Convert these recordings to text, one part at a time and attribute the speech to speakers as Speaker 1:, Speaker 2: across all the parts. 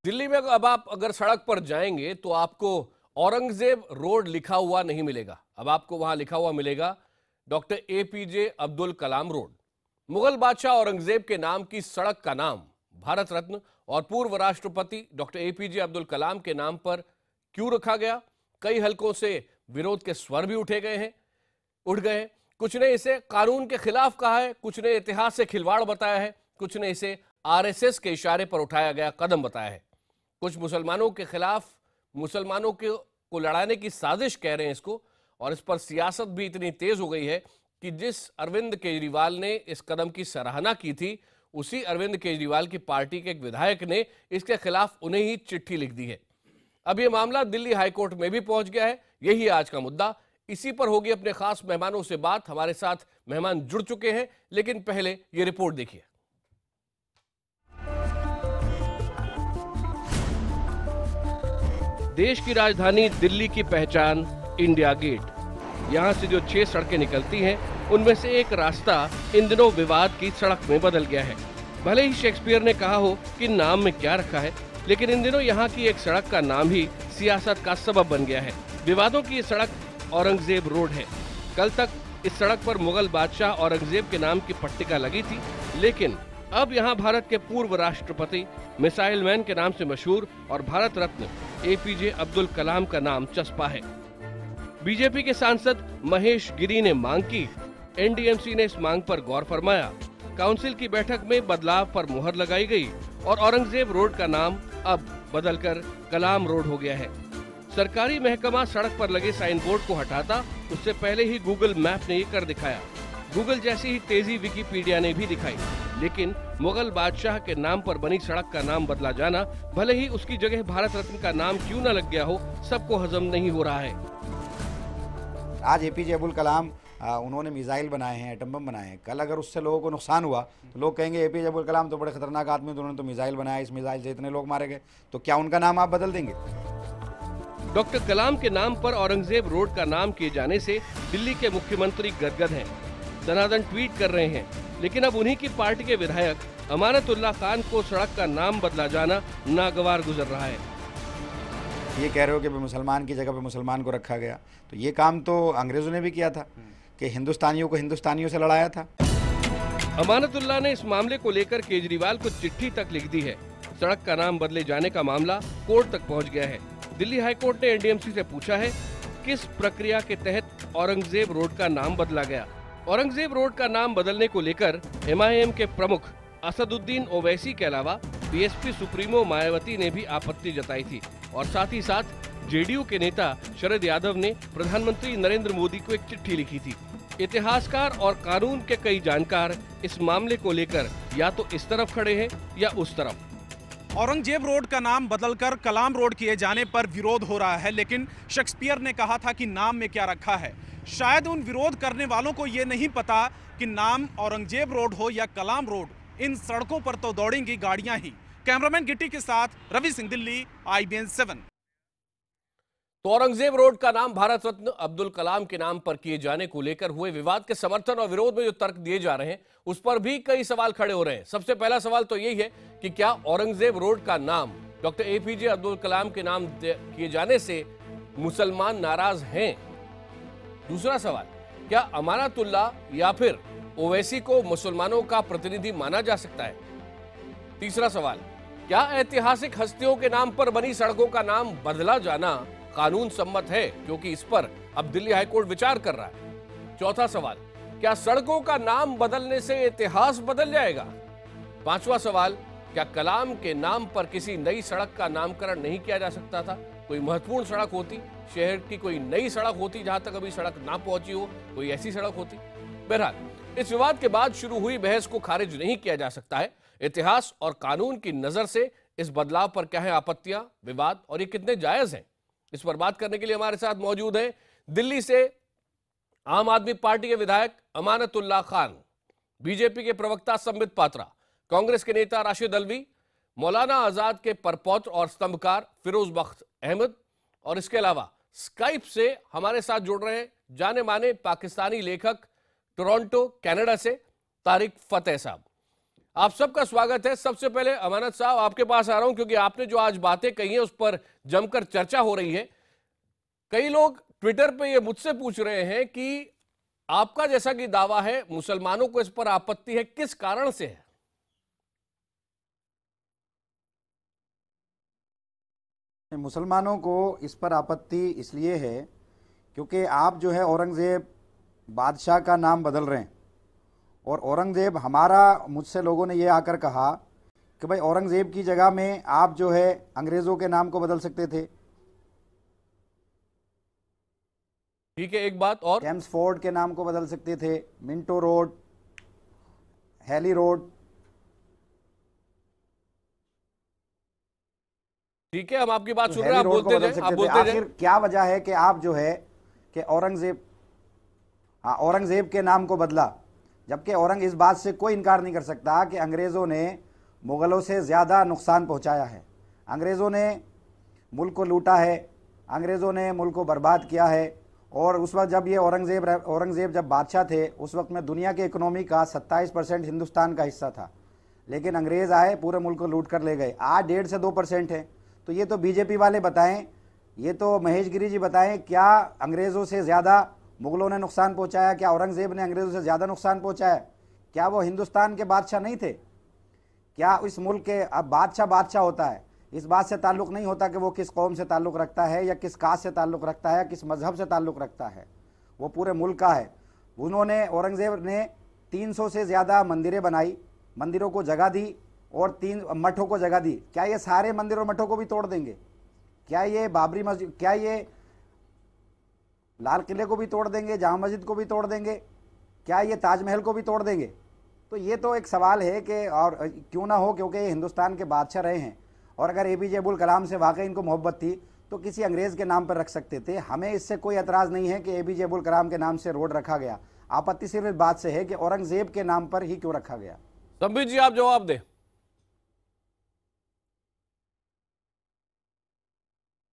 Speaker 1: दिल्ली में अब आप अगर सड़क पर जाएंगे तो आपको औरंगजेब रोड लिखा हुआ नहीं मिलेगा। अब आपको वहां लिखा हुआ मिलेगा doctor APJ Abdul Kalam road. Mughal बादशाह औरंगजेब के नाम की सड़क का नाम भारत रत्न और पूर्व राष्ट्रपति डॉक्टर एपीजे अब्दुल कलाम के नाम पर क्यों रखा गया? कई हलकों से विरोध के स्वर भी उठ गए हैं। कुछ ने इसे कानून के खिलाफ कहा है, कुछ ने इतिहास से खिलवाड़ बताया है, कुछ ने इसे आरएसएस के इशारे पर उठाया गया कदम बताया है। कुछ मुसलमानों के खिलाफ मुसलमानों को लड़ाने की साजिश कह रहे हैं इसको। और इस पर सियासत भी इतनी तेज हो गई है कि जिस अरविंद केजरीवाल ने इस कदम की सराहना की थी, उसी अरविंद केजरीवाल की पार्टी के एक विधायक ने इसके खिलाफ उन्हें ही चिट्ठी लिख दी है। अब यह मामला दिल्ली हाईकोर्ट में भी पहुंच गया है। यही आज का मुद्दा। इसी पर होगी अपने खास मेहमानों से बात। हमारे साथ मेहमान जुड़ चुके हैं, लेकिन पहले ये रिपोर्ट देखिए। देश की राजधानी दिल्ली की पहचान इंडिया गेट। यहां से जो 6 सड़कें निकलती हैं, उनमें से एक रास्ता इन दिनों विवाद की सड़क में बदल गया है। भले ही शेक्सपियर ने कहा हो कि नाम में क्या रखा है, लेकिन इन दिनों यहाँ की एक सड़क का नाम ही सियासत का सबब बन गया है। विवादों की ये सड़क औरंगजेब रोड है। कल तक इस सड़क पर मुगल बादशाह औरंगजेब के नाम की पट्टिका लगी थी, लेकिन अब यहाँ भारत के पूर्व राष्ट्रपति मिसाइल मैन के नाम से मशहूर और भारत रत्न एपीजे अब्दुल कलाम का नाम चस्पा है। बीजेपी के सांसद महेश गिरी ने मांग की, एनडीएमसी ने इस मांग पर गौर फरमाया। काउंसिल की बैठक में बदलाव पर मुहर लगाई गई और औरंगजेब रोड का नाम अब बदलकर कलाम रोड हो गया है। सरकारी महकमा सड़क पर लगे साइन बोर्ड को हटाता, उससे पहले ही गूगल मैप ने ये कर दिखाया। गूगल जैसी ही तेजी विकिपीडिया ने भी दिखाई। लेकिन मुगल बादशाह के नाम पर बनी सड़क का नाम बदला जाना, भले ही उसकी जगह भारत रत्न का नाम क्यों न लग गया हो, सबको हजम नहीं हो रहा है।
Speaker 2: आज एपीजे अब्दुल कलाम उन्होंने मिसाइल बनाए हैं, एटम बम बनाए हैं। कल अगर उससे लोगों को नुकसान हुआ तो लोग कहेंगे एपीजे अब्दुल कलाम तो बड़े खतरनाक आदमी, तो उन्होंने तो मिसाइल बनाया, इस मिसाइल से इतने लोग मारे गए, तो क्या उनका नाम आप बदल देंगे?
Speaker 1: डॉक्टर कलाम के नाम पर औरंगजेब रोड का नाम किए जाने से दिल्ली के मुख्यमंत्री गदगद हैं। दनादन ट्वीट कर रहे हैं, लेकिन अब उन्हीं की पार्टी के विधायक अमानतुल्लाह खान को सड़क का नाम बदला जाना नागवार गुजर रहा है।
Speaker 2: ये कह रहे हो कि मुसलमान की जगह पे मुसलमान को रखा गया, तो ये काम तो अंग्रेजों ने भी किया था कि हिंदुस्तानियों को हिंदुस्तानियों से लड़ाया था।
Speaker 1: अमानतुल्लाह ने इस मामले को लेकर केजरीवाल को चिट्ठी तक लिख दी है। सड़क का नाम बदले जाने का मामला कोर्ट तक पहुंच गया है। दिल्ली हाईकोर्ट ने एनडीएमसी से पूछा है किस प्रक्रिया के तहत औरंगजेब रोड का नाम बदला गया। औरंगजेब रोड का नाम बदलने को लेकर एमआईएम के प्रमुख असदुद्दीन ओवैसी के अलावा बीएसपी सुप्रीमो मायावती ने भी आपत्ति जताई थी और साथ ही साथ जेडीयू के नेता शरद यादव ने प्रधानमंत्री नरेंद्र मोदी को एक चिट्ठी लिखी थी। इतिहासकार और कानून के कई जानकार इस मामले को लेकर या तो इस तरफ खड़े हैं या उस तरफ।
Speaker 3: औरंगजेब रोड का नाम बदलकर कलाम रोड किए जाने पर विरोध हो रहा है, लेकिन शेक्सपियर ने कहा था कि नाम में क्या रखा है। शायद उन विरोध करने वालों को ये नहीं पता कि नाम औरंगजेब रोड हो या कलाम रोड, इन सड़कों पर तो दौड़ेंगी गाड़ियां ही। कैमरामैन गिट्टी के साथ रवि सिंह, दिल्ली, IBN 7।
Speaker 1: तो औरंगजेब रोड का नाम भारत रत्न अब्दुल कलाम के नाम पर किए जाने को लेकर हुए विवाद के समर्थन और विरोध में जो तर्क दिए जा रहे हैं, उस पर भी कई सवाल खड़े हो रहे हैं। सबसे पहला सवाल तो यही है कि क्या औरंगजेब रोड का नाम डॉक्टर एपीजे अब्दुल कलाम के नाम किए जाने से मुसलमान नाराज हैं? दूसरा सवाल, क्या अमानतुल्लाह या फिर ओवैसी को मुसलमानों का प्रतिनिधि माना जा सकता है? तीसरा सवाल, क्या ऐतिहासिक हस्तियों के नाम पर बनी सड़कों का नाम बदला जाना कानून सम्मत है, क्योंकि इस पर अब दिल्ली हाईकोर्ट विचार कर रहा है? चौथा सवाल, क्या सड़कों का नाम बदलने से इतिहास बदल जाएगा? पांचवा सवाल, क्या कलाम के नाम पर किसी नई सड़क का नामकरण नहीं किया जा सकता था? कोई महत्वपूर्ण सड़क होती, शहर की कोई नई सड़क होती जहां तक अभी सड़क ना पहुंची हो, कोई ऐसी सड़क होती। बहरहाल, इस विवाद के बाद शुरू हुई बहस को खारिज नहीं किया जा सकता है। इतिहास और कानून की नजर से इस बदलाव पर क्या है आपत्तियां, विवाद, और ये कितने जायज हैं, इस पर बात करने के लिए हमारे साथ मौजूद हैं दिल्ली से आम आदमी पार्टी के विधायक अमानतुल्लाह खान, बीजेपी के प्रवक्ता संबित पात्रा, कांग्रेस के नेता राशिद अलवी, मौलाना आजाद के परपौत्र और स्तंभकार फिरोज बख्त अहमद, और इसके अलावा स्काइप से हमारे साथ जुड़ रहे हैं जाने माने पाकिस्तानी लेखक टोरंटो कनाडा से तारिक फतेह साहब। आप सबका स्वागत है। सबसे पहले अमानत साहब आपके पास आ रहा हूं क्योंकि आपने जो आज बातें कही हैं उस पर जमकर चर्चा हो रही है। कई लोग ट्विटर पे ये मुझसे पूछ रहे हैं कि आपका जैसा कि दावा है मुसलमानों को इस पर आपत्ति है, किस कारण से है?
Speaker 2: मुसलमानों को इस पर आपत्ति इसलिए है क्योंकि आप जो है औरंगजेब बादशाह का नाम बदल रहे हैं और औरंगजेब मुझसे लोगों ने ये आकर कहा कि भाई औरंगजेब की जगह में आप जो है अंग्रेज़ों के नाम को बदल सकते थे।
Speaker 1: ठीक है, एक बात और,
Speaker 2: जेम्स फोर्ड के नाम को बदल सकते थे, मिंटो रोड, हैली रोड।
Speaker 1: ठीक है, हम आपकी बात
Speaker 2: तो
Speaker 1: सुन रहे हैं, आप
Speaker 2: हैली रोड को
Speaker 1: बोलते
Speaker 2: बदल
Speaker 1: जाएं, आप
Speaker 2: सकते थे।
Speaker 1: बोलते
Speaker 2: आखिर
Speaker 1: जाएं।
Speaker 2: क्या वजह है कि आप जो है कि औरंगजेब के नाम को बदला, जबकि इस बात से कोई इनकार नहीं कर सकता कि अंग्रेज़ों ने मुग़लों से ज़्यादा नुकसान पहुंचाया है। अंग्रेज़ों ने मुल्क को लूटा है, अंग्रेज़ों ने मुल्क को बर्बाद किया है। और उस वक्त जब ये औरंगज़ेब जब बादशाह थे उस वक्त में दुनिया के इकोनॉमी का 27% हिंदुस्तान का हिस्सा था, लेकिन अंग्रेज़ आए पूरे मुल्क को लूट कर ले गए। आज 1.5 से 2% है। तो ये तो बीजेपी वाले बताएं, ये तो महेश गिरी जी बताएं, क्या अंग्रेज़ों से ज़्यादा मुग़लों ने नुकसान पहुंचाया? क्या औरंगज़ेब ने अंग्रेज़ों से ज़्यादा नुकसान पहुंचाया? क्या वो हिंदुस्तान के बादशाह नहीं थे? क्या इस मुल्क के अब बादशाह होता है, इस बात से ताल्लुक़ नहीं होता कि वो किस कौम से ताल्लुक़ रखता है या किस कास्ट से ताल्लुक़ रखता है या किस मज़हब से ताल्लुक़ रखता है, वो पूरे मुल्क का है। औरंगज़ेब ने 300 से ज़्यादा मंदिरें बनाई, मंदिरों को जगह दी और 3 मठों को जगह दी। क्या ये सारे मंदिर और मठों को भी तोड़ देंगे? क्या ये बाबरी मस्जिद, क्या ये लाल किले को भी तोड़ देंगे, जामा मस्जिद को भी तोड़ देंगे? क्या ये ताजमहल को भी तोड़ देंगे? तो ये तो एक सवाल है कि और क्यों ना हो, क्योंकि ये हिंदुस्तान के बादशाह रहे हैं। और अगर एपीजे अब्दुल कलाम से वाकई इनको मोहब्बत थी तो किसी अंग्रेज़ के नाम पर रख सकते थे। हमें इससे कोई एतराज़ नहीं है कि एपीजे अब्दुल कलाम के नाम से रोड रखा गया। आपत्ति सिर्फ इस बात से है कि औरंगज़ेब के नाम पर ही क्यों रखा गया।
Speaker 1: संबित जी आप जवाब दें।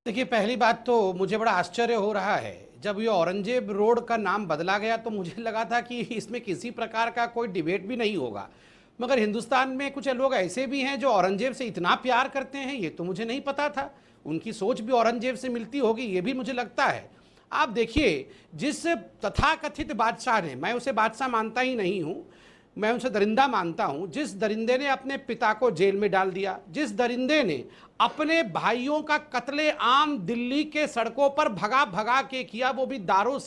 Speaker 4: देखिए, पहली बात तो मुझे बड़ा आश्चर्य हो रहा है, जब ये औरंगजेब रोड का नाम बदला गया तो मुझे लगा था कि इसमें किसी प्रकार का कोई डिबेट भी नहीं होगा, मगर हिंदुस्तान में कुछ लोग ऐसे भी हैं जो औरंगजेब से इतना प्यार करते हैं, ये तो मुझे नहीं पता था। उनकी सोच भी औरंगजेब से मिलती होगी, ये भी मुझे लगता है। आप देखिए, जिस तथाकथित बादशाह ने, मैं उसे बादशाह मानता ही नहीं हूँ, मैं उसे दरिंदा मानता हूं, जिस दरिंदे ने अपने पिता को जेल में डाल दिया, जिस दरिंदे ने अपने भाइयों का कत्ले आम दिल्ली के सड़कों पर भगा भगा के किया, वो भी दारा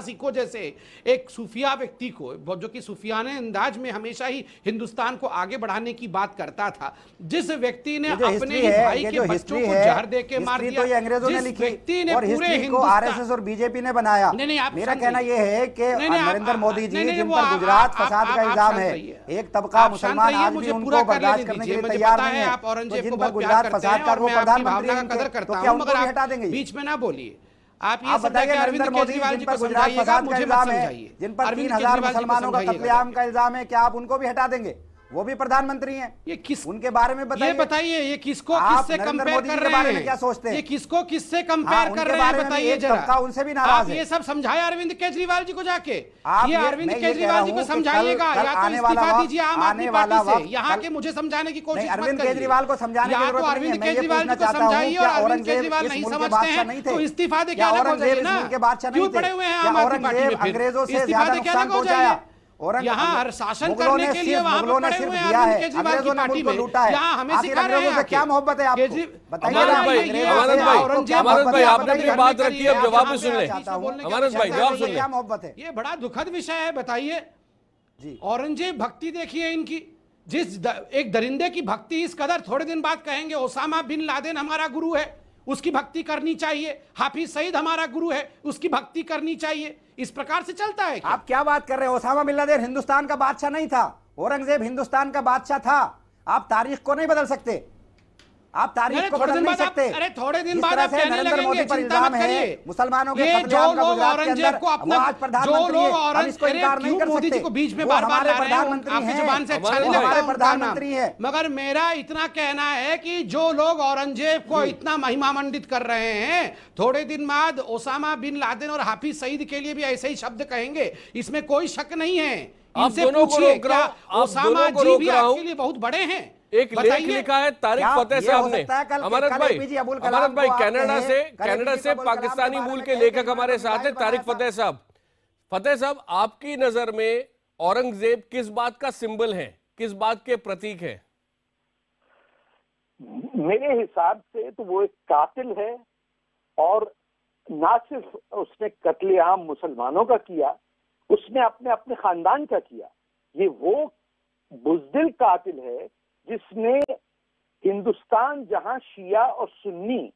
Speaker 4: सिखो जैसे एक सूफिया व्यक्ति को, जो कि सूफियाने अंदाज में हमेशा ही हिंदुस्तान को आगे बढ़ाने की बात करता था, जिस व्यक्ति ने अपने ही भाई के बच्चों को जहर दे के मार दिया, जिस व्यक्ति ने पूरे हिंदुस्तान,
Speaker 2: आरएसएस और बीजेपी ने बनाया। मेरा कहना यह है कि नरेंद्र मोदी जी, जिन पर गुजरात फसाद का इल्जाम है, एक तबका मुसलमान आज भी उनको बर्दाश्त करने के लिए तैयार नहीं है, तो जिन पर गुजरात फसाद का वो प्रधानमंत्री हैं, तो क्या उनको भी हटा देंगे?
Speaker 4: बीच में ना बोलिए। आप ये
Speaker 2: बताइए, नरेंद्र मोदी जिन पर गुजरात फसाद का इल्जाम है, जिन पर 3000 मुसलमानों का कत्लेआम का इल्जाम है, क्या आप उनको भी हटा देंगे? वो भी प्रधानमंत्री हैं।
Speaker 4: ये किस,
Speaker 2: उनके बारे में बताइए।
Speaker 4: ये बताइए, ये किसको किससे कंपेयर कर रहे हैं?
Speaker 2: क्या सोचते हैं?
Speaker 4: ये किसको किससे कंपेयर कर रहे हैं बताइए जरा।
Speaker 2: उनसे भी नाराज है।
Speaker 4: आप ये सब समझाए अरविंद केजरीवाल जी को जाके, ये अरविंद केजरीवाल जी को समझाइएगा, या तो इस्तीफा दीजिए आम आदमी पार्टी से, यहाँ के मुझे समझाने की कोशिश मत करिए।
Speaker 2: अरविंद केजरीवाल को समझाने की जरूरत नहीं है।
Speaker 4: अरविंद केजरीवाल जी को समझाइए, और अरविंद केजरीवाल नहीं समझते हैं तो इस्तीफा दे के अलग हो जाइए ना। क्यों पड़े हुए हैं आम आदमी पार्टी में?
Speaker 2: अंग्रेजों से
Speaker 4: इस्तीफा दे के अलग हो जाइए। यहाँ शासन करने के लिए वहां पर पड़े हुए हैं अरविंद केजरीवाल की पार्टी में, यहाँ हमें सिखा रहे हैं।
Speaker 2: क्या मोहब्बत है आपको?
Speaker 1: अमानत भाई आपने अपनी बात रखी, अब जवाब भी सुन ले। अमानत भाई जवाब सुन ले।
Speaker 2: क्या मोहब्बत है?
Speaker 4: ये बड़ा दुखद विषय है, बताइए जी। औरंगजेब भक्ति देखिए इनकी, एक दरिंदे की भक्ति इस कदर, थोड़े दिन बाद कहेंगे ओसामा बिन लादेन हमारा गुरु है, उसकी भक्ति करनी चाहिए, हाफिज सईद हमारा गुरु है, उसकी भक्ति करनी चाहिए। इस प्रकार से चलता है क्या?
Speaker 2: आप क्या बात कर रहे हैं? ओसामा बिन लादेन हिंदुस्तान का बादशाह नहीं था, औरंगजेब हिंदुस्तान का बादशाह था। आप तारीख को नहीं बदल सकते। आप तारीख
Speaker 4: अरे
Speaker 2: को
Speaker 4: थोड़े
Speaker 2: बदल
Speaker 4: दिन
Speaker 2: नहीं
Speaker 4: बाद आप-
Speaker 2: सकते।
Speaker 4: अरे थोड़े दिन
Speaker 2: जिस
Speaker 4: बाद
Speaker 2: तरह
Speaker 4: आप
Speaker 2: से
Speaker 4: कहने
Speaker 2: नरेंद्र
Speaker 4: लगेंगे,
Speaker 2: मोदी पर
Speaker 4: चिंता
Speaker 2: इल्जाम
Speaker 4: मत
Speaker 2: है
Speaker 4: करिए।
Speaker 2: मुसलमानों के
Speaker 4: ये
Speaker 2: कत्लेआम
Speaker 4: जो
Speaker 2: का
Speaker 4: लोग
Speaker 2: गुजरात के
Speaker 4: औरंगजेब
Speaker 2: अंदर,
Speaker 4: को अपना
Speaker 2: वो आज
Speaker 4: जो
Speaker 2: प्रधानमंत्री
Speaker 4: लोग
Speaker 2: है, हम इसको इनकार नहीं कर
Speaker 4: मोदी जी
Speaker 2: सकते।
Speaker 4: को बीच में
Speaker 2: वो
Speaker 4: बार बार
Speaker 2: हमारे
Speaker 4: ला रहे हैं,
Speaker 2: प्रधानमंत्री
Speaker 4: आपकी
Speaker 2: हैं,
Speaker 4: जुबान से अच्छा
Speaker 1: हमारे
Speaker 4: नहीं लगता
Speaker 2: हमारे
Speaker 4: उनका
Speaker 2: प्रधानमंत्री
Speaker 4: नाम।
Speaker 2: हैं।
Speaker 4: मगर मेरा इतना कहना है कि जो लोग औरंगजेब को इतना महिमामंडित कर रहे हैं, थोड़े दिन बाद ओसामा बिन लादेन और हाफिज सईद के लिए भी ऐसे ही शब्द कहेंगे, इसमें कोई शक नहीं है।
Speaker 1: आप
Speaker 4: इनसे
Speaker 1: दोनों को
Speaker 4: पूछिए
Speaker 1: रोक रहा
Speaker 4: क्या
Speaker 1: हूं, आप
Speaker 4: ओसामा
Speaker 1: दोनों को
Speaker 4: जी
Speaker 1: रोक
Speaker 4: भी
Speaker 1: रहा हूं।
Speaker 4: आपके लिए बहुत बड़े हैं?
Speaker 1: एक लेख
Speaker 4: बताइए।
Speaker 1: लिखा है तारिक
Speaker 2: क्या
Speaker 1: फतेह
Speaker 2: ये
Speaker 1: साहब
Speaker 2: हो
Speaker 1: ने।
Speaker 2: सकता है कल
Speaker 1: अमानत
Speaker 2: कल
Speaker 1: भाई,
Speaker 2: एपीजे अबुल कलाम
Speaker 1: अमानत भाई
Speaker 2: को आप
Speaker 1: कनाडा
Speaker 2: कहें,
Speaker 1: से
Speaker 2: कल
Speaker 1: कनाडा
Speaker 2: एपीजे
Speaker 1: से
Speaker 2: अबुल कलाम के
Speaker 1: पाकिस्तानी
Speaker 2: बारे
Speaker 1: मूल
Speaker 2: में
Speaker 1: के
Speaker 2: कहें
Speaker 1: लेखक
Speaker 2: कि
Speaker 1: हमारे
Speaker 2: इन्होंने
Speaker 1: साथ है
Speaker 2: मिसाइल
Speaker 1: तारिक
Speaker 2: बनाया था।
Speaker 1: फतेह साहब। फतेह साहब, आपकी नजर में औरंगजेब किस बात का सिंबल है, किस बात के प्रतीक है?
Speaker 5: मेरे हिसाब से तो वो एक कातिल है, और ना सिर्फ उसने कत्लेआम मुसलमानों का किया, उसने अपने अपने खानदान का किया। ये वो बुज़दिल कातिल है जिसने हिंदुस्तान, जहां शिया और सुन्नी,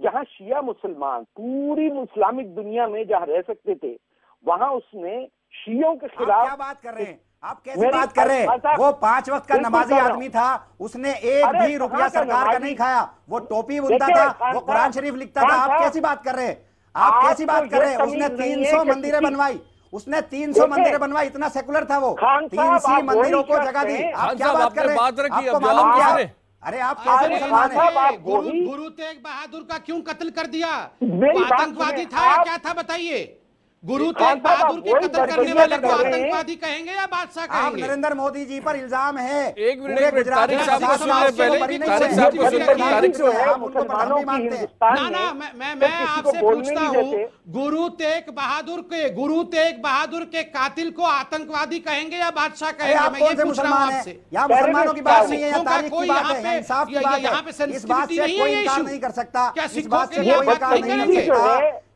Speaker 5: जहां शिया मुसलमान पूरी इस्लामिक दुनिया में जहां रह सकते थे, वहां उसने शियों के
Speaker 2: आप
Speaker 5: खिलाफ।
Speaker 2: क्या बात कर रहे हैं? आप कैसी
Speaker 5: मेरी
Speaker 2: बात कर रहे हैं?
Speaker 5: भाषा-
Speaker 2: वो 5 वक्त का
Speaker 5: बिल्कुल
Speaker 2: नमाजी
Speaker 5: कर रहा हूं।
Speaker 2: आदमी था, उसने एक
Speaker 5: अरे
Speaker 2: भी रुपया
Speaker 5: कहाँ का
Speaker 2: सरकार का
Speaker 5: नमाजी?
Speaker 2: नहीं खाया, वो टोपी बुनता
Speaker 5: देखिए,
Speaker 2: था,
Speaker 5: खान
Speaker 2: वो
Speaker 5: साहब,
Speaker 2: कुरान शरीफ लिखता
Speaker 5: खान
Speaker 2: था। आप
Speaker 5: साहब,
Speaker 2: कैसी बात कर रहे हैं? आप कैसी
Speaker 5: आपको
Speaker 2: बात कर रहे हैं?
Speaker 5: ये
Speaker 2: उसने
Speaker 5: तमीज नहीं है
Speaker 2: 300
Speaker 5: कि
Speaker 2: मंदिरें
Speaker 5: किसी-
Speaker 2: बनवाई, उसने 300
Speaker 5: देखिए,
Speaker 2: मंदिरें बनवाई, इतना सेकुलर था वो।
Speaker 5: खान साहब,
Speaker 2: 300
Speaker 5: आप
Speaker 2: मंदिरों
Speaker 5: वही
Speaker 2: को
Speaker 5: शख्स
Speaker 2: जगह दी।
Speaker 5: हैं।
Speaker 2: आप
Speaker 1: खान
Speaker 2: क्या
Speaker 1: साहब,
Speaker 2: बात
Speaker 1: आपने
Speaker 2: कर रहे
Speaker 1: बात
Speaker 2: हैं?
Speaker 1: रखी,
Speaker 2: आपको
Speaker 1: अब
Speaker 2: मालूम
Speaker 1: जवाब
Speaker 2: क्या
Speaker 1: किसने?
Speaker 2: है? अरे आप
Speaker 5: अरे
Speaker 2: कैसे
Speaker 5: खान
Speaker 2: मुसलमान हैं?
Speaker 5: साहब, आप वही-
Speaker 4: गुरु तेग बहादुर का क्यों कत्ल कर दिया?
Speaker 5: मेरी
Speaker 4: वो
Speaker 5: बात
Speaker 4: आतंकवादी
Speaker 5: सुनिए,
Speaker 4: था या
Speaker 5: आप-
Speaker 4: क्या था बताइए? गुरु
Speaker 5: खान
Speaker 4: तेग
Speaker 5: साहब,
Speaker 4: बहादुर
Speaker 5: आप
Speaker 4: के
Speaker 5: वही
Speaker 4: कत्ल करने
Speaker 5: दरकिया
Speaker 4: वाले
Speaker 5: कर
Speaker 4: को
Speaker 5: रहे हैं।
Speaker 4: आतंकवादी कहेंगे या बादशाह
Speaker 2: आप
Speaker 4: कहेंगे?
Speaker 2: नरेंद्र मोदी जी पर इल्जाम है।
Speaker 1: एक मिनट,
Speaker 2: पूरे
Speaker 1: एक मिनट,
Speaker 2: गुजरात
Speaker 1: तारिक
Speaker 2: में
Speaker 1: साहब को
Speaker 2: शासन
Speaker 1: सुन ले
Speaker 2: आपसे
Speaker 1: पहले।
Speaker 2: बरी नहीं
Speaker 1: तारिक
Speaker 2: हुए।
Speaker 1: साहब को
Speaker 2: ये
Speaker 1: सुन ले,
Speaker 2: बदतमीजी
Speaker 1: तारिक
Speaker 2: जो है,
Speaker 5: है
Speaker 2: आप उनको
Speaker 5: मुसलमानों
Speaker 2: भी
Speaker 5: की
Speaker 2: मानते हैं।
Speaker 5: हिंदुस्तान
Speaker 4: ना ना,
Speaker 5: में
Speaker 4: मैं
Speaker 5: तो किसी को
Speaker 4: आपसे
Speaker 5: बोलने
Speaker 4: पूछता
Speaker 5: नहीं
Speaker 4: हूँ,
Speaker 5: देते।
Speaker 4: गुरु तेग बहादुर के कातिल को आतंकवादी कहेंगे या बादशाह
Speaker 2: अरे
Speaker 4: कहेंगे?
Speaker 2: आप
Speaker 4: मैं
Speaker 2: कौन
Speaker 4: ये
Speaker 2: से
Speaker 4: पूछ रहा हूँ
Speaker 2: मुसलमान हैं?
Speaker 4: आपसे।
Speaker 2: यहाँ मुसलमानों की बात नहीं है, यहाँ
Speaker 4: सिखों का
Speaker 2: तारीख की
Speaker 4: कोई
Speaker 2: बात
Speaker 4: यहाँ
Speaker 2: है,
Speaker 4: पे-
Speaker 2: यहाँ इंसाफ की
Speaker 4: या-
Speaker 2: बात
Speaker 4: यहाँ पे
Speaker 2: है। इस
Speaker 4: sensitivity
Speaker 2: बात से
Speaker 4: नहीं है
Speaker 2: कोई
Speaker 4: ये
Speaker 2: इनकार
Speaker 4: issue।
Speaker 2: नहीं कर सकता।
Speaker 4: क्या
Speaker 2: इस
Speaker 4: सिखों
Speaker 2: बात
Speaker 4: के
Speaker 2: से
Speaker 4: लिए
Speaker 2: कोई
Speaker 4: बात
Speaker 2: इनकार
Speaker 4: नहीं
Speaker 2: नहीं
Speaker 4: करेंगे?
Speaker 2: कर
Speaker 5: जो
Speaker 2: सकता
Speaker 5: है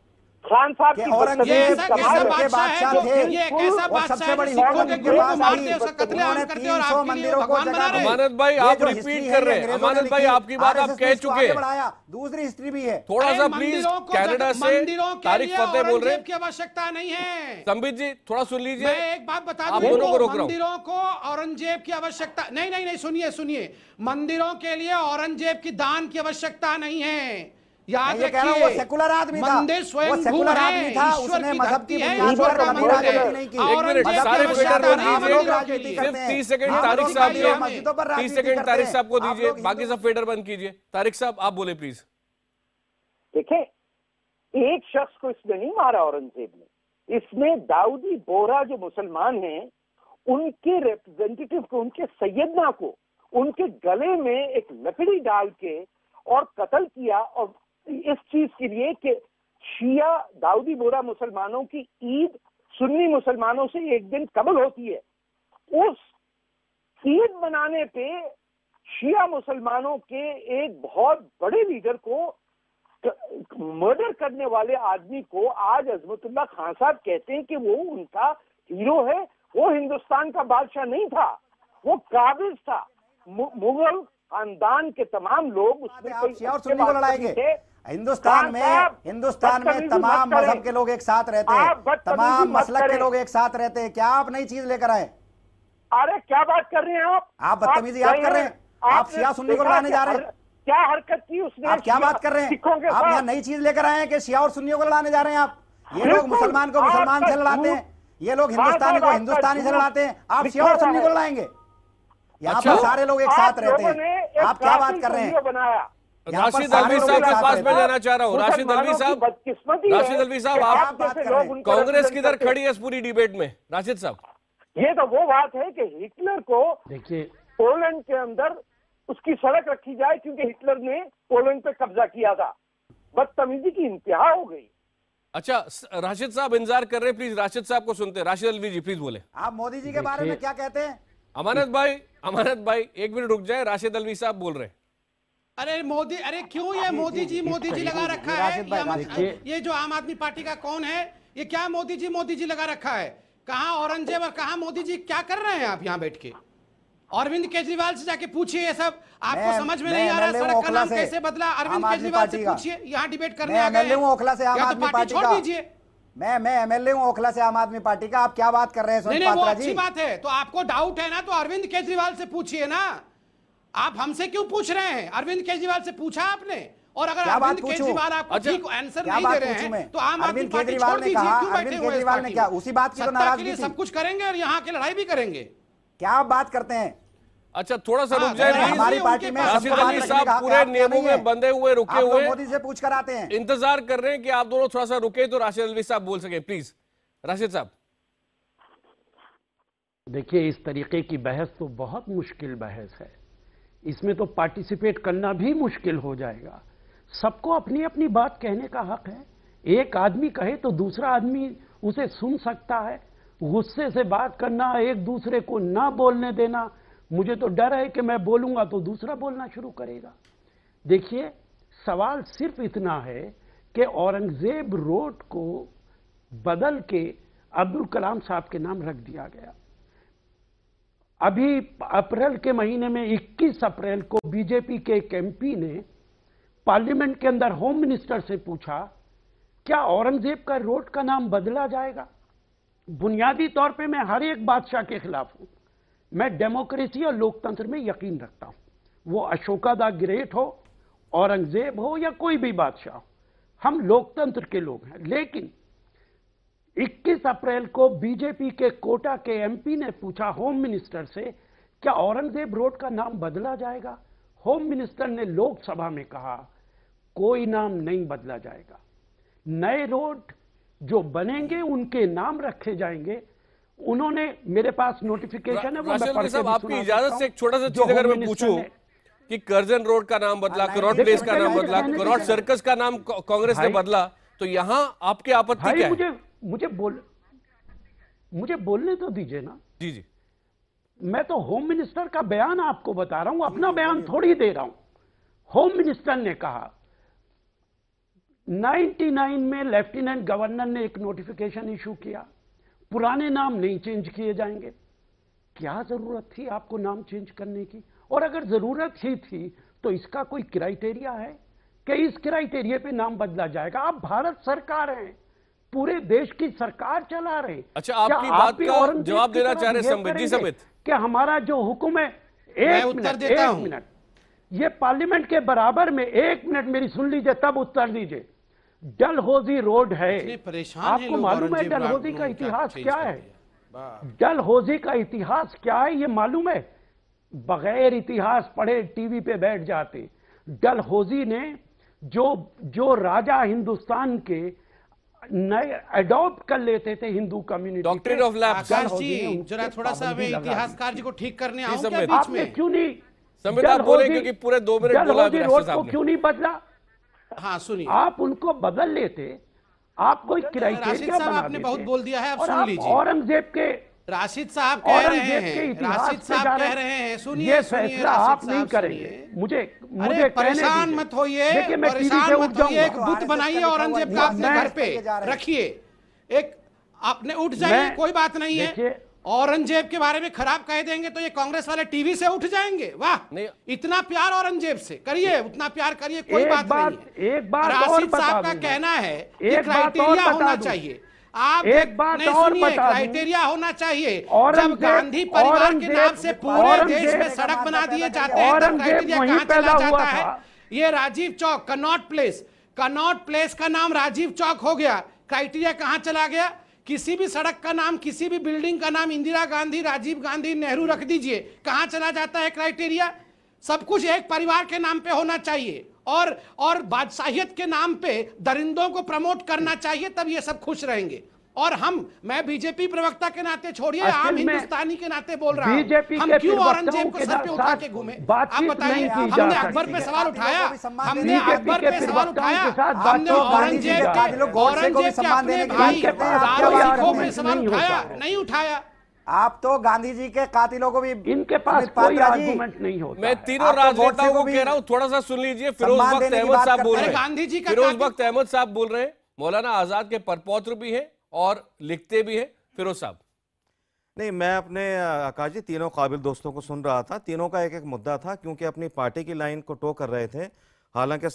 Speaker 5: खान साहब
Speaker 2: कि
Speaker 5: की
Speaker 2: औरंगजेब
Speaker 4: ये
Speaker 5: बदतमीजी
Speaker 4: ऐसा
Speaker 5: कमाल
Speaker 4: कैसा
Speaker 5: है।
Speaker 2: के
Speaker 4: बादशाह है
Speaker 2: बादशाह
Speaker 4: जो
Speaker 2: थे,
Speaker 4: ये एक ऐसा
Speaker 2: और
Speaker 4: बादशाह
Speaker 2: सबसे
Speaker 4: है जो
Speaker 2: बड़ी
Speaker 4: सिखों
Speaker 2: हुकूमत
Speaker 4: के
Speaker 2: उनके
Speaker 4: गुरु को
Speaker 2: पास
Speaker 4: मारते
Speaker 2: थी।
Speaker 4: हैं, उसका कत्लेआम
Speaker 2: उन्होंने
Speaker 4: करते हैं और
Speaker 2: 300
Speaker 4: आपके लिए
Speaker 2: मंदिरों को
Speaker 4: भगवान
Speaker 2: जगह
Speaker 4: बना
Speaker 2: दी।
Speaker 4: रहे हैं।
Speaker 1: अमानत भाई,
Speaker 2: ये
Speaker 1: आप
Speaker 2: जो
Speaker 1: रिपीट
Speaker 2: हिस्ट्री
Speaker 1: कर
Speaker 2: है,
Speaker 1: रहे हैं।
Speaker 2: अंग्रेजों ने
Speaker 1: अमानत भाई,
Speaker 2: लिखी,
Speaker 1: आपकी बात आप
Speaker 2: RSS
Speaker 1: कह
Speaker 2: ने इसको
Speaker 1: चुके
Speaker 2: आगे
Speaker 1: हैं।
Speaker 2: बढ़ाया। दूसरी हिस्ट्री भी है।
Speaker 1: थोड़ा
Speaker 4: अरे
Speaker 1: सा प्लीज,
Speaker 4: मंदिरों को
Speaker 1: कनाडा से
Speaker 4: मंदिरों के
Speaker 1: तारिक
Speaker 4: लिए
Speaker 1: फतेह बोल रहे
Speaker 4: औरंगजेब
Speaker 1: हैं।
Speaker 4: की आवश्यकता नहीं है।
Speaker 1: संबित जी, थोड़ा सुन लीजिए।
Speaker 4: मैं एक बात बता
Speaker 1: आप
Speaker 4: दूं
Speaker 1: दोनों को
Speaker 4: इनको,
Speaker 1: रोक रहा हूं।
Speaker 4: मंदिरों को औरंगजेब की आवश्यकता नहीं नहीं नहीं, सुनिए, मंदिरों के लिए औरंगजेब की दान की आवश्यकता नहीं है। याद
Speaker 2: मैं ये कह रहा हूं, वो सेकुलर आदमी था।
Speaker 4: मंदिर
Speaker 2: वो
Speaker 4: स्वयं
Speaker 2: सेकुलर आदमी था,
Speaker 4: ईश्वर
Speaker 2: उसने
Speaker 4: की
Speaker 2: मजहब
Speaker 4: धरती
Speaker 2: की
Speaker 4: है,
Speaker 2: बुनियाद
Speaker 4: ईश्वर
Speaker 2: पर
Speaker 4: का
Speaker 2: कभी
Speaker 4: मंदिर
Speaker 2: राजनीति
Speaker 4: है।
Speaker 2: नहीं की।
Speaker 4: औरंगजेब
Speaker 1: एक मिनट,
Speaker 4: की
Speaker 1: सारे
Speaker 4: आवश्यकता
Speaker 1: फेडर बोल
Speaker 4: नहीं है
Speaker 1: दीजिए।
Speaker 4: मंदिरों के
Speaker 2: राजनीति
Speaker 4: लिए।
Speaker 2: करते
Speaker 1: सिर्फ
Speaker 2: हैं।
Speaker 1: 30 सेकंड
Speaker 2: आप
Speaker 1: तारिक
Speaker 2: लोग
Speaker 1: साहब
Speaker 2: सिखाइए,
Speaker 1: के,
Speaker 2: मस्जिदों पर
Speaker 1: 30
Speaker 2: राजनीति
Speaker 1: सेकंड
Speaker 2: करते
Speaker 1: तारिक
Speaker 2: हैं।
Speaker 1: साहब को
Speaker 2: आप
Speaker 1: दीजिए,
Speaker 2: लोग
Speaker 1: बाकी
Speaker 2: हिंदू-
Speaker 1: सब फेडर बंद कीजिए। तारिक साहब आप बोले प्लीज।
Speaker 5: देखें, एक शख्स को इसने नहीं मारा औरंगजेब ने, इसने दाऊदी बोहरा जो मुसलमान हैं उनके रिप्रेजेंटेटिव को, उनके सैयदना को, उनके गले में एक लकड़ी डाल के और कत्ल किया। और इस चीज के लिए कि शिया दाऊदी बोहरा मुसलमानों की ईद सुन्नी मुसलमानों से एक दिन कबल होती है, उस ईद मनाने पे शिया मुसलमानों के एक बहुत बड़े लीडर को मर्डर करने वाले आदमी को आज अजमतुल्लाह खान साहब कहते हैं कि वो उनका हीरो है। वो हिंदुस्तान का बादशाह नहीं था, वो काबिज था। मुगल खानदान के तमाम लोग उसमें
Speaker 2: आप
Speaker 5: कोई
Speaker 2: शिया और
Speaker 5: अच्छे
Speaker 2: सुन्नी को
Speaker 5: बादशाह
Speaker 2: लड़ाएंगे।
Speaker 5: थे।
Speaker 2: हिंदुस्तान
Speaker 5: खान साहब,
Speaker 2: में
Speaker 5: बदतमीजी
Speaker 2: तमाम
Speaker 5: मत करें।
Speaker 2: मजहब के लोग एक साथ रहते
Speaker 5: आप
Speaker 2: हैं,
Speaker 5: बदतमीजी
Speaker 2: तमाम
Speaker 5: मत
Speaker 2: मसलक के
Speaker 5: करें।
Speaker 2: लोग एक साथ रहते हैं। क्या आप नई चीज लेकर आए?
Speaker 5: अरे क्या बात कर रहे हैं आप
Speaker 2: बदतमीजी आप कर रहे हैं। आप
Speaker 5: आपने
Speaker 2: शिया सुन्नी को
Speaker 5: देखा
Speaker 2: लड़ाने
Speaker 5: कि
Speaker 2: जा रहे हैं।
Speaker 5: क्या हरकत की उसने?
Speaker 2: आप क्या बात कर रहे
Speaker 5: सिखों
Speaker 2: हैं?
Speaker 5: के
Speaker 2: आप
Speaker 5: साथ।
Speaker 2: यहाँ नई चीज लेकर आए हैं कि शिया और सुन्नियों को लड़ाने जा रहे हैं आप? ये लोग
Speaker 5: बिल्कुल,
Speaker 2: मुसलमान को मुसलमान से
Speaker 5: आपका
Speaker 2: लड़ाते हैं, ये लोग
Speaker 5: खान
Speaker 2: हिंदुस्तानी को
Speaker 5: साहब,
Speaker 2: हिंदुस्तानी से
Speaker 5: आपका
Speaker 2: लड़ाते हैं। आप
Speaker 5: झूठ
Speaker 2: शिया और
Speaker 5: दिखा
Speaker 2: सुन्नी को
Speaker 5: रहा है।
Speaker 2: लड़ाएंगे? यहाँ
Speaker 1: अच्छा,
Speaker 2: पर सारे लोग एक साथ रहते हैं। आप क्या बात कर रहे हैं?
Speaker 5: बनाया
Speaker 2: यहाँ पर
Speaker 1: राशिद
Speaker 2: सारे
Speaker 1: अलवी
Speaker 2: लोग
Speaker 1: साहब
Speaker 2: एक
Speaker 1: के
Speaker 2: साथ
Speaker 1: पास
Speaker 2: रहते
Speaker 1: मैं
Speaker 2: हैं।
Speaker 1: जाना चाह रहा हूँ। राशिद अलवी साहब, राशिद अलवी साहब, आप कांग्रेस किधर खड़ी है इस पूरी डिबेट में? राशिद साहब,
Speaker 5: ये तो वो बात है कि हिटलर को
Speaker 6: देखिए
Speaker 5: पोलैंड के अंदर उसकी सड़क रखी जाए क्योंकि हिटलर ने पोलैंड पे कब्जा किया था। बदतमीजी की इंतहा हो गई।
Speaker 1: अच्छा राशिद साहब इंतजार कर रहे हैं, प्लीज राशिद साहब को सुनते हैं। राशिद अलवी जी प्लीज बोले।
Speaker 2: आप मोदी जी के बारे में क्या कहते हैं?
Speaker 1: अमानत भाई एक मिनट रुक जाए, राशिद अलवी साहब बोल रहे हैं।
Speaker 4: अरे मोदी, अरे क्यों ये मोदी जी लगा रखा है?
Speaker 2: राशिद भाई,
Speaker 4: ये जो आम आदमी पार्टी का कौन है, ये क्या मोदी जी लगा रखा है? कहाँ औरंगजेब और कहाँ मोदी जी? क्या कर रहे हैं आप यहाँ बैठ के? अरविंद केजरीवाल से जाके पूछिए ये सब। आपको समझ में नहीं आ रहा सड़क का नाम कैसे बदला? अरविंद केजरीवाल से पूछिए, यहाँ डिबेट करने आ गए
Speaker 2: एमएलए हूँ ओखला से, आम आदमी पार्टी
Speaker 4: छोड़
Speaker 2: का।
Speaker 4: दीजिए।
Speaker 2: मैं एमएलए हूँ ओखला से, आम आदमी पार्टी का। आप क्या बात कर रहे हैं
Speaker 4: नहीं
Speaker 2: सुनील
Speaker 4: नहीं, वो
Speaker 2: पात्रा
Speaker 4: अच्छी
Speaker 2: जी?
Speaker 4: बात है। तो आपको डाउट है ना, तो अरविंद केजरीवाल से पूछिए ना। आप हमसे क्यों पूछ रहे हैं? अरविंद केजरीवाल से पूछा आपने? और अगर
Speaker 2: क्या बात
Speaker 4: अरविंद
Speaker 2: पूछूं?
Speaker 4: केजरीवाल आपको
Speaker 1: अच्छा,
Speaker 4: ठीक आंसर
Speaker 2: क्या
Speaker 4: नहीं
Speaker 2: बात
Speaker 4: दे रहे
Speaker 2: पूछूं मैं?
Speaker 4: हैं तो आम आदमी
Speaker 2: अरविंद
Speaker 4: पार्टी
Speaker 2: केजरीवाल
Speaker 4: छोड़
Speaker 2: ने
Speaker 4: दीजिए।
Speaker 2: कहा,
Speaker 4: क्यों
Speaker 2: अरविंद
Speaker 4: बैठे हुए इस
Speaker 2: केजरीवाल ने
Speaker 4: पार्टी
Speaker 2: क्या
Speaker 4: में?
Speaker 2: उसी बात की तो
Speaker 4: सत्ता
Speaker 2: नाराजगी
Speaker 4: के लिए
Speaker 2: थी?
Speaker 4: सब कुछ करेंगे और यहाँ के लड़ाई भी करेंगे।
Speaker 2: क्या आप बात करते हैं?
Speaker 1: अच्छा, थोड़ा सा
Speaker 4: हाँ,
Speaker 1: रुक जाए
Speaker 4: नहीं,
Speaker 1: प्लीज।
Speaker 2: हमारी
Speaker 4: उनके
Speaker 2: पार्टी में
Speaker 4: पास
Speaker 1: राशिद
Speaker 2: सबको बात
Speaker 1: अली
Speaker 2: रखने
Speaker 1: साहब
Speaker 2: का हक है,
Speaker 1: पूरे
Speaker 2: आपको
Speaker 1: नियमों
Speaker 2: नहीं है।
Speaker 1: में बंधे हुए रुके
Speaker 2: आप लोग
Speaker 1: हुए
Speaker 2: मोदी से पूछ कर आते हैं।
Speaker 1: इंतजार कर रहे हैं कि आप दोनों थोड़ा सा रुके तो राशिद अली साहब बोल सके। प्लीज राशिद साहब।
Speaker 6: देखिए, इस तरीके की बहस तो बहुत मुश्किल बहस है। इसमें तो पार्टिसिपेट करना भी मुश्किल हो जाएगा। सबको अपनी अपनी बात कहने का हक है। एक आदमी कहे तो दूसरा आदमी उसे सुन सकता है। गुस्से से बात करना, एक दूसरे को ना बोलने देना, मुझे तो डर है कि मैं बोलूंगा तो दूसरा बोलना शुरू करेगा। देखिए, सवाल सिर्फ इतना है कि औरंगजेब रोड को बदल के अब्दुल कलाम साहब के नाम रख दिया गया। अभी अप्रैल के महीने में 21 अप्रैल को बीजेपी के एक एमपी ने पार्लियामेंट के अंदर होम मिनिस्टर से पूछा, क्या औरंगजेब का रोड का नाम बदला जाएगा? बुनियादी तौर पे मैं हर एक बादशाह के खिलाफ हूं। मैं डेमोक्रेसी और लोकतंत्र में यकीन रखता हूं। वो अशोका द ग्रेट हो, औरंगजेब हो या कोई भी बादशाह हो, हम लोकतंत्र के लोग हैं। लेकिन 21 अप्रैल को बीजेपी के कोटा के एमपी ने पूछा होम मिनिस्टर से, क्या औरंगजेब रोड का नाम बदला जाएगा? होम मिनिस्टर ने लोकसभा में कहा, कोई नाम नहीं बदला जाएगा। नए रोड जो बनेंगे उनके नाम रखे जाएंगे। उन्होंने, मेरे पास नोटिफिकेशन है, वो मैं
Speaker 1: राशिद
Speaker 6: पढ़
Speaker 1: अली
Speaker 6: के
Speaker 1: साहब,
Speaker 6: भी
Speaker 1: आपकी
Speaker 6: सुना
Speaker 1: इजाजत
Speaker 6: सकता
Speaker 1: से
Speaker 6: हूं।
Speaker 1: एक छोटा सा
Speaker 6: जो
Speaker 1: चीज अगर
Speaker 6: होम
Speaker 1: मैं
Speaker 6: मिनिस्टर
Speaker 1: पूछूं
Speaker 6: ने-
Speaker 1: कि कर्जन रोड का नाम बदला, करोट प्लेस का नाम बदला, करोट सर्कस का नाम कांग्रेस ने
Speaker 6: भाई-
Speaker 1: बदला, तो यहां आपकी आपत्ति
Speaker 6: भाई
Speaker 1: क्या है?
Speaker 6: मुझे बोलने तो दीजिए ना।
Speaker 1: जी जी।
Speaker 6: मैं तो होम मिनिस्टर का बयान आपको बता रहा हूं, अपना बयान थोड़ी दे रहा हूं। होम मिनिस्टर ने कहा, 99 में लेफ्टिनेंट गवर्नर ने एक नोटिफिकेशन इशू किया, पुराने नाम नहीं चेंज किए जाएंगे। क्या जरूरत थी आपको नाम चेंज करने की? और अगर जरूरत ही थी तो इसका कोई क्राइटेरिया है कि इस क्राइटेरिया पे नाम बदला जाएगा? आप भारत सरकार हैं, पूरे देश की सरकार चला रहे हैं।
Speaker 1: अच्छा,
Speaker 6: क्या
Speaker 1: आपकी
Speaker 6: आप
Speaker 1: बात
Speaker 6: भी
Speaker 1: का
Speaker 6: औरंगजेब
Speaker 1: जवाब
Speaker 6: की
Speaker 1: देना
Speaker 6: तरह
Speaker 1: चाह रहे
Speaker 6: behave
Speaker 1: संबित जी।
Speaker 6: करेंगे
Speaker 1: संबित,
Speaker 6: कि हमारा जो हुक्म है,
Speaker 4: मैं
Speaker 6: एक
Speaker 4: उत्तर
Speaker 6: मिनट,
Speaker 4: देता
Speaker 6: एक
Speaker 4: हूं।
Speaker 6: मिनट, ये पार्लियामेंट के बराबर में, एक मिनट मेरी सुन लीजिए तब उत्तर दीजिए। डलहौजी रोड है,
Speaker 4: इतने परेशान हैं
Speaker 6: आपको
Speaker 4: लोग
Speaker 6: मालूम है
Speaker 4: औरंगजेब
Speaker 6: डलहौजी
Speaker 4: रोड
Speaker 6: का
Speaker 4: को
Speaker 6: इतिहास
Speaker 4: चेंज
Speaker 6: क्या
Speaker 4: कर
Speaker 6: है?
Speaker 4: दिया। वाह।
Speaker 6: डलहौजी का इतिहास क्या है ये मालूम है? बगैर इतिहास पढ़े टीवी पे बैठ जाते। डलहौजी ने जो राजा हिंदुस्तान के नए अडॉप्ट कर लेते थे Hindu community,
Speaker 1: doctrine of lapse.
Speaker 4: Akash ji, जरा थोड़ा सा मैं इतिहासकार जी को ठीक करने आऊं क्या
Speaker 1: संबित।
Speaker 4: बीच
Speaker 6: आपने
Speaker 4: में?
Speaker 6: क्यों नहीं
Speaker 1: संबित आप बोले, क्योंकि पूरे 2 मिनट बोला अभी
Speaker 6: डलहौजी
Speaker 1: राशिद
Speaker 6: रोड को
Speaker 1: साहब ने।
Speaker 6: क्यों नहीं बदला?
Speaker 4: हाँ सुनिए।
Speaker 6: आप उनको बदल लेते, आप कोई
Speaker 4: राशिद
Speaker 6: क्राइटेरिया
Speaker 4: साहब,
Speaker 6: बना
Speaker 4: आपने
Speaker 6: देते।
Speaker 4: बहुत बोल दिया है, अब
Speaker 6: और
Speaker 4: सुन
Speaker 6: आप
Speaker 4: लीजिए।
Speaker 6: औरंगजेब के
Speaker 4: राशिद साहब कह रहे
Speaker 6: औरंगजेब के
Speaker 4: हैं,
Speaker 6: इतिहास
Speaker 4: राशिद
Speaker 6: पे जा
Speaker 4: साहब कह रहे हैं, सुनिए
Speaker 6: ये
Speaker 4: सुनिए
Speaker 6: फैसला
Speaker 4: राशिद
Speaker 6: आप नहीं
Speaker 4: साहब,
Speaker 6: करेंगे।
Speaker 4: सुनिए।
Speaker 6: मुझे
Speaker 4: अरे
Speaker 6: कहने
Speaker 4: परेशान
Speaker 6: दीजिए।
Speaker 4: मत होइए,
Speaker 6: देखिए, मैं टीवी
Speaker 4: परेशान
Speaker 6: से उठ
Speaker 4: मत होइए। एक
Speaker 6: जाऊंगा।
Speaker 4: बुत बनाइए औरंगजेब का अपने घर पे रखिए, एक आपने उठ जाइए,
Speaker 6: मैं-
Speaker 4: कोई बात नहीं है।
Speaker 6: देखिए-
Speaker 4: औरंगजेब के बारे में खराब कह देंगे तो ये कांग्रेस वाले टीवी से उठ जाएंगे। वाह,
Speaker 1: नहीं।
Speaker 4: इतना प्यार औरंगजेब से करिए, उतना प्यार करिए, कोई
Speaker 6: एक
Speaker 4: बात
Speaker 6: बात-
Speaker 4: नहीं है।
Speaker 6: एक बात और
Speaker 4: राशिद
Speaker 6: बता
Speaker 4: साहब का
Speaker 6: दूं मैं।
Speaker 4: कहना है कि
Speaker 6: एक बात और
Speaker 4: क्राइटेरिया
Speaker 6: बता
Speaker 4: होना
Speaker 6: दूं।
Speaker 4: चाहिए। आप
Speaker 6: एक बात
Speaker 4: नहीं,
Speaker 6: और
Speaker 4: सुनिए,
Speaker 6: बता दूं।
Speaker 4: क्राइटेरिया होना चाहिए। जब
Speaker 6: औरंगजेब-
Speaker 4: गांधी परिवार के
Speaker 6: औरंगजेब-
Speaker 4: नाम से पूरे देश में
Speaker 6: औरंगजेब-
Speaker 4: सड़क बना दिए जाते हैं, तब
Speaker 6: औरंगजेब
Speaker 4: क्राइटेरिया
Speaker 6: वहीं
Speaker 4: कहां चला
Speaker 6: पैदा हुआ
Speaker 4: जाता है?
Speaker 6: था।
Speaker 4: ये राजीव चौक, कनॉट प्लेस का नाम राजीव चौक हो गया, क्राइटेरिया कहां चला गया? किसी भी सड़क का नाम, किसी भी बिल्डिंग का नाम इंदिरा गांधी, राजीव गांधी, नेहरू रख दीजिए, कहां चला जाता है क्राइटेरिया? सब कुछ एक परिवार के नाम पे होना चाहिए और बादशाहियत के नाम पे दरिंदों को प्रमोट करना चाहिए, तब ये सब खुश रहेंगे। और मैं बीजेपी प्रवक्ता के नाते छोड़िए,
Speaker 6: असल
Speaker 4: आम
Speaker 6: में
Speaker 4: हिंदुस्तानी के नाते बोल रहा हूं,
Speaker 6: बीजेपी
Speaker 4: हम
Speaker 6: के
Speaker 4: क्यों
Speaker 6: प्रवक्ताओं
Speaker 4: औरंगजेब को
Speaker 6: के
Speaker 4: सर पे उठा
Speaker 6: साथ
Speaker 4: के घूमे? आप
Speaker 6: बातचीत
Speaker 4: बताइए,
Speaker 6: नहीं की जा
Speaker 4: हमने
Speaker 6: सकती
Speaker 4: अकबर पे
Speaker 6: है।
Speaker 4: सवाल उठाया, हमने
Speaker 6: बीजेपी
Speaker 4: अकबर
Speaker 6: के
Speaker 4: पे सवाल
Speaker 6: प्रवक्ताओं
Speaker 4: उठाया,
Speaker 6: के साथ
Speaker 4: हमने
Speaker 6: बातचीत
Speaker 4: औरंगजेब
Speaker 6: नहीं की जा
Speaker 4: के अपने भाई
Speaker 6: उनके पास
Speaker 4: दारा
Speaker 6: कोई
Speaker 4: सिखों पे
Speaker 6: आर्गुमेंट
Speaker 4: सवाल
Speaker 6: नहीं
Speaker 4: उठाया,
Speaker 6: होता है।
Speaker 4: नहीं उठाया।
Speaker 2: आप तो गांधी जी के कातिलों को भी,
Speaker 6: इनके पास
Speaker 2: सुमित
Speaker 6: कोई
Speaker 2: पात्रा जी,
Speaker 6: आर्गुमेंट नहीं होता
Speaker 1: मैं
Speaker 6: है।
Speaker 1: तीनों
Speaker 2: आप तो
Speaker 1: राजनेताओं
Speaker 2: गोडसे
Speaker 1: को
Speaker 2: को भी
Speaker 1: कह रहा हूं, थोड़ा सा सुन लीजिए। फिरोज
Speaker 2: सम्मान
Speaker 1: बख्त
Speaker 2: देने की
Speaker 1: अहमद
Speaker 2: बात
Speaker 1: साहब बोल
Speaker 2: करते
Speaker 1: रहे
Speaker 2: हैं।
Speaker 4: गांधी जी
Speaker 1: हैं,
Speaker 4: का
Speaker 1: फिरोज
Speaker 4: कातिल-
Speaker 1: बख्त अहमद साहब बोल रहे हैं, मौलाना आजाद के परपौत्र भी हैं और लिखते भी हैं। फिरोज साहब।
Speaker 7: नहीं, मैं अपने आकाश जी तीनों काबिल दोस्तों को सुन रहा था। तीनों का एक एक मुद्दा था, क्योंकि अपनी पार्टी की लाइन को टो कर रहे थे। हालांकि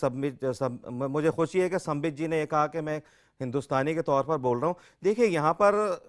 Speaker 7: मुझे खुशी है कि संबित जी ने ये कहा कि मैं हिंदुस्तानी के तौर पर बोल रहा हूँ। देखिए, यहाँ पर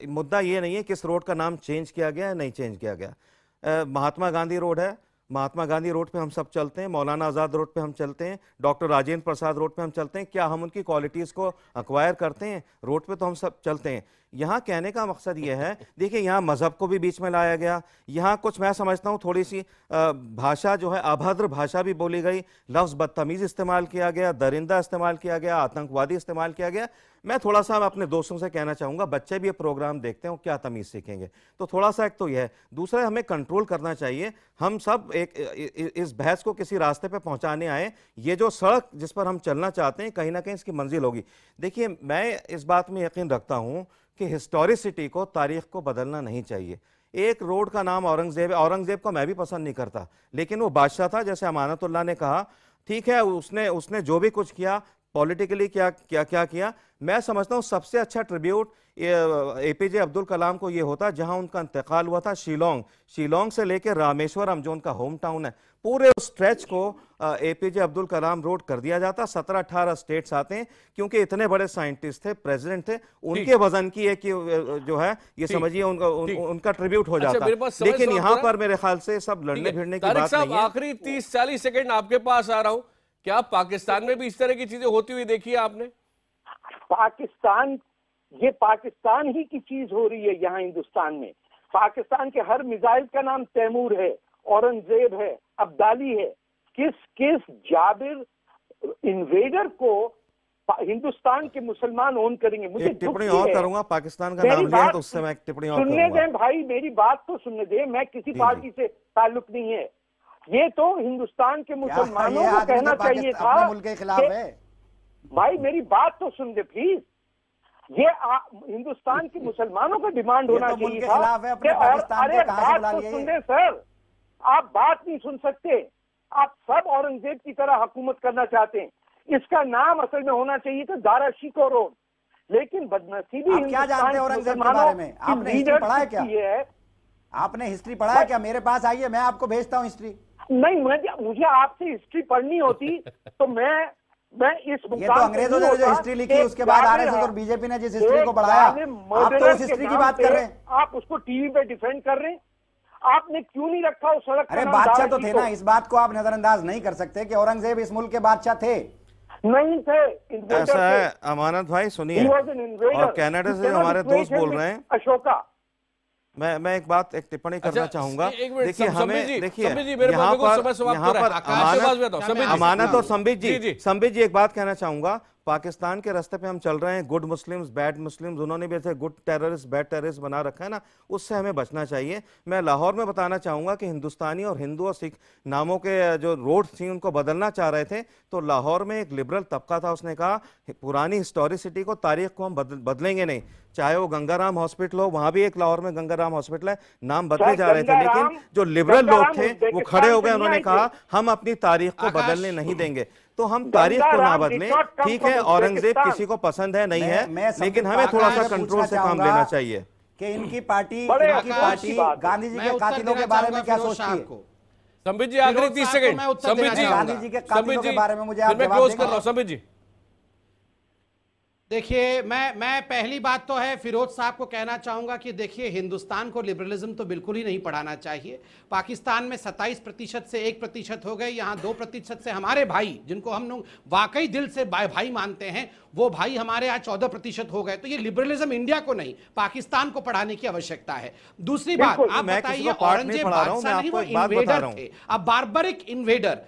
Speaker 7: मुद्दा ये नहीं है किस रोड का नाम चेंज किया गया है, नहीं चेंज किया गया। महात्मा गांधी रोड है, महात्मा गांधी रोड पे हम सब चलते हैं, मौलाना आज़ाद रोड पे हम चलते हैं, डॉक्टर राजेंद्र प्रसाद रोड पे हम चलते हैं, क्या हम उनकी क्वालिटीज़ को अक्वायर करते हैं? रोड पे तो हम सब चलते हैं। यहाँ कहने का मकसद ये है, देखिए यहाँ मज़हब को भी बीच में लाया गया, यहाँ कुछ मैं समझता हूँ थोड़ी सी भाषा जो है अभद्र भाषा भी बोली गई, लफ्ज़ बदतमीज़ इस्तेमाल किया गया, दरिंदा इस्तेमाल किया गया, आतंकवादी इस्तेमाल किया गया। मैं थोड़ा सा अपने दोस्तों से कहना चाहूँगा, बच्चे भी ये प्रोग्राम देखते हैं, क्या तमीज़ सीखेंगे? तो थोड़ा सा एक तो यह है, दूसरा हमें कंट्रोल करना चाहिए। हम सब इस बहस को किसी रास्ते पे पहुंचाने आए, ये जो सड़क जिस पर हम चलना चाहते हैं कहीं ना कहीं इसकी मंजिल होगी। देखिए मैं इस बात में यकीन रखता हूँ कि हिस्टोरिसिटी को, तारीख को बदलना नहीं चाहिए। एक रोड का नाम औरंगजेब है, औरंगजेब को मैं भी पसंद नहीं करता, लेकिन वो बादशाह था, जैसे अमानतुल्लाह ने कहा, ठीक है, उसने जो भी कुछ किया पॉलिटिकली क्या किया, मैं समझता हूँ सबसे अच्छा ट्रिब्यूट एपीजे अब्दुल कलाम को ये होता जहां उनका इंतकाल हुआ था, शिलोंग से लेकर रामेश्वरम जो उनका होम टाउन है, पूरे उस स्ट्रेच को एपीजे अब्दुल कलाम रोड कर दिया जाता। 17-18 स्टेट्स आते हैं, क्योंकि इतने बड़े साइंटिस्ट थे, प्रेसिडेंट थे, उनके वजन की एक जो है ये समझिए उनका ट्रिब्यूट हो जाता। लेकिन यहाँ पर मेरे ख्याल से सब लड़ने भिड़ने की बात नहीं है।
Speaker 1: आखिरी 30-40 सेकंड आपके पास आ रहा हूं, क्या पाकिस्तान में भी इस तरह की चीजें होती हुई देखी है आपने?
Speaker 5: ये पाकिस्तान ही की चीज हो रही है यहाँ हिंदुस्तान में। पाकिस्तान के हर मिसाइल का नाम तैमूर है, औरंगजेब है, अब्दाली है। किस जाबिर इन्वेडर को हिंदुस्तान के मुसलमान ओन करेंगे? मुझे
Speaker 7: टिप्पणी और करूंगा, पाकिस्तान का नाम लिया तो उससे मैं एक टिप्पणी और
Speaker 5: सुनने दें भाई, मेरी बात तो सुनने दें। मैं किसी पार्टी से ताल्लुक नहीं है, ये तो हिंदुस्तान के मुसलमानों को कहना चाहिए था
Speaker 2: मुल्क के खिलाफ है।
Speaker 5: भाई मेरी बात तो सुन दे प्लीज। ये हिंदुस्तान के मुसलमानों का डिमांड होना चाहिए था। अरे बात तो सुन दे सर, आप बात नहीं सुन सकते। आप सब औरंगजेब की तरह हुकूमत करना चाहते हैं। इसका नाम असल में होना चाहिए था दारा शिकोह रोड, लेकिन बदनसीबी
Speaker 2: क्या जानते हैं औरंगजेब के बारे में? आपने हिस्ट्री पढ़ा है क्या? आपने हिस्ट्री पढ़ा है क्या? मेरे पास आइए, मैं आपको भेजता हूँ हिस्ट्री।
Speaker 5: नहीं, मुझे आपसे हिस्ट्री पढ़नी होती तो मैं इस
Speaker 2: ये तो अंग्रेजों ने जो हिस्ट्री लिखी, उसके बाद आरएसएस और बीजेपी ने जिस हिस्ट्री को बढ़ाया, आप तो उस हिस्ट्री की बात कर रहे हैं।
Speaker 5: आप उसको टीवी पे डिफेंड कर रहे हैं। आपने क्यों नहीं रखा उस सड़क?
Speaker 2: अरे बादशाह तो थे ना, इस बात को आप नजरअंदाज नहीं कर सकते कि औरंगजेब इस मुल्क के बादशाह थे।
Speaker 5: नहीं थे,
Speaker 7: ऐसा है अमानत भाई, सुनिए, और कनाडा से हमारे दोस्त बोल रहे हैं
Speaker 5: अशोका।
Speaker 7: मैं एक टिप्पणी करना चाहूंगा। देखिए
Speaker 1: हमें देखिए
Speaker 7: अमानत और संबित जी एक बात कहना चाहूंगा। पाकिस्तान के रास्ते पे हम चल रहे हैं, गुड मुस्लिम्स बैड मुस्लिम्स, उन्होंने भी ऐसे गुड टेररिस्ट बैड टेररिस्ट बना रखा है ना, उससे हमें बचना चाहिए। मैं लाहौर में बताना चाहूँगा कि हिंदुस्तानी और हिंदू और सिख नामों के जो रोड थी उनको बदलना चाह रहे थे, तो लाहौर में एक लिबरल तबका था, उसने कहा पुरानी हिस्टोरिसिटी को, तारीख को हम बदलेंगे नहीं। चाहे वो गंगाराम हॉस्पिटल हो, वहां भी एक लाहौर में गंगाराम हॉस्पिटल है, नाम बदले जा रहे थे, लेकिन जो लिबरल लोग थे वो खड़े हो गए, उन्होंने कहा हम अपनी तारीख को बदलने नहीं देंगे। तो हम तारीख को ना बदलें, ठीक है, औरंगजेब किसी को पसंद है नहीं है, लेकिन हमें थोड़ा सा कंट्रोल से काम लेना चाहिए।
Speaker 2: कि इनकी पार्टी गांधी जी के कातिलों के बारे में क्या सोचती है?
Speaker 1: संबित जी आखिरी 30 सेकंड। संबित जी,
Speaker 2: गांधी जी के कातिलों के बारे में मुझे आप
Speaker 1: मैं क्लोज कर रहा हूं। संबित जी
Speaker 4: देखिए, मैं पहली बात तो है फिरोज साहब को कहना चाहूंगा कि देखिए, हिंदुस्तान को लिबरलिज्म तो बिल्कुल ही नहीं पढ़ाना चाहिए। पाकिस्तान में 27% से 1% हो गए, यहाँ 2% से हमारे भाई, जिनको हम लोग वाकई दिल से भाई मानते हैं, वो भाई हमारे यहाँ 14% हो गए। तो ये लिबरलिज्म इंडिया को नहीं, पाकिस्तान को पढ़ाने की आवश्यकता है। दूसरी बात, आप बताइए, औरंगजेब बादशाह नहीं, वो इन्वेडर थे, अब बार्बरिक इन्वेडर।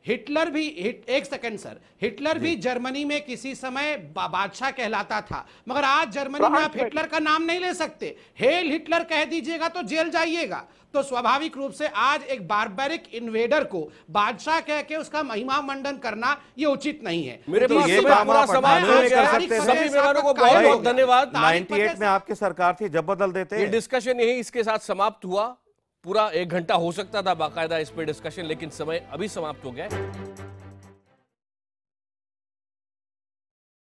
Speaker 4: हिटलर भी एक सेकंड सर, हिटलर भी जर्मनी में किसी समय बादशाह कहलाता था, मगर आज जर्मनी में आप हिटलर का नाम नहीं ले सकते। हेल हिटलर कह दीजिएगा तो जेल जाइएगा। तो स्वाभाविक रूप से आज एक बार्बरिक इन्वेडर को बादशाह कह के उसका महिमा मंडन करना ये उचित नहीं है।
Speaker 1: मेरे पास ये पूरा समाज सभी मेहमानों को बहुत बहुत धन्यवाद।
Speaker 7: 98 में आपकी सरकार थी, जब बदल देते।
Speaker 1: ये डिस्कशन यही इसके साथ समाप्त हुआ। पूरा 1 घंटा हो सकता था बाकायदा इस पे डिस्कशन, लेकिन समय अभी समाप्त हो गया है।